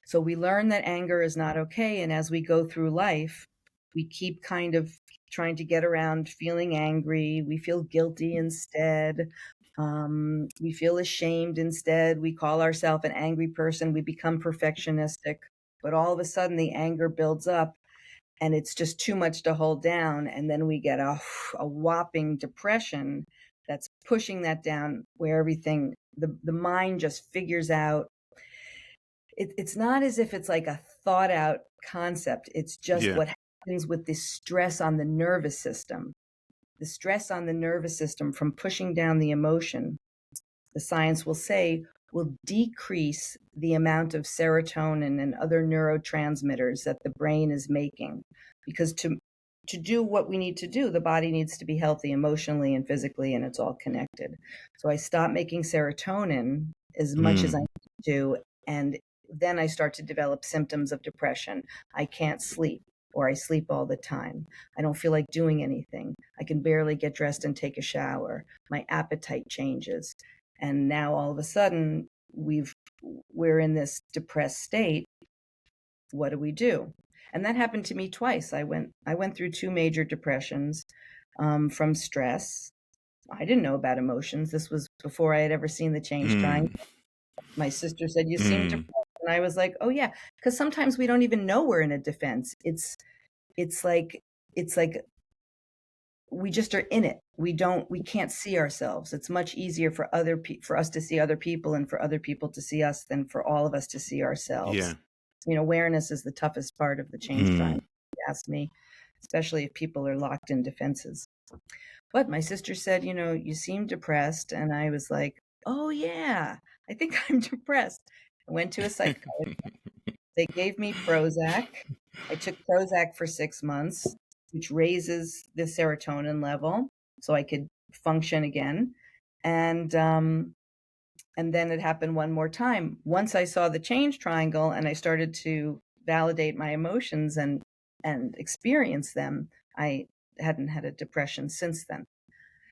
So we learn that anger is not okay. And as we go through life, we keep kind of trying to get around feeling angry. We feel guilty instead. We feel ashamed instead. We call ourselves an angry person. We become perfectionistic. But all of a sudden, the anger builds up and it's just too much to hold down. And then we get a whopping depression that's pushing that down, where everything, the mind just figures out. It's not as if it's like a thought out concept. It's just Yeah. what happens with this stress on the nervous system. The stress on the nervous system from pushing down the emotion, the science will say, will decrease the amount of serotonin and other neurotransmitters that the brain is making. Because to do what we need to do, the body needs to be healthy emotionally and physically, and it's all connected. So I stop making serotonin as much as I Mm. need to, and then I start to develop symptoms of depression. I can't sleep, or I sleep all the time. I don't feel like doing anything. I can barely get dressed and take a shower. My appetite changes. And now all of a sudden we're in this depressed state. What do we do? And that happened to me twice. I went through two major depressions from stress. I didn't know about emotions. This was before I had ever seen the change triangle. Mm. My sister said, "You seem Mm. depressed." And I was like, "Oh yeah," because sometimes we don't even know we're in a defense. It's like it's like we just are in it. We can't see ourselves. It's much easier for for us to see other people and for other people to see us than for all of us to see ourselves. Yeah. Awareness is the toughest part of the change Mm. triangle, if you ask me, especially if people are locked in defenses. But my sister said, "You seem depressed." And I was like, "Oh yeah, I think I'm depressed." I went to a psychologist. They gave me Prozac. I took Prozac for 6 months, which raises the serotonin level so I could function again. And and then it happened one more time. Once I saw the change triangle and I started to validate my emotions and experience them, I hadn't had a depression since then.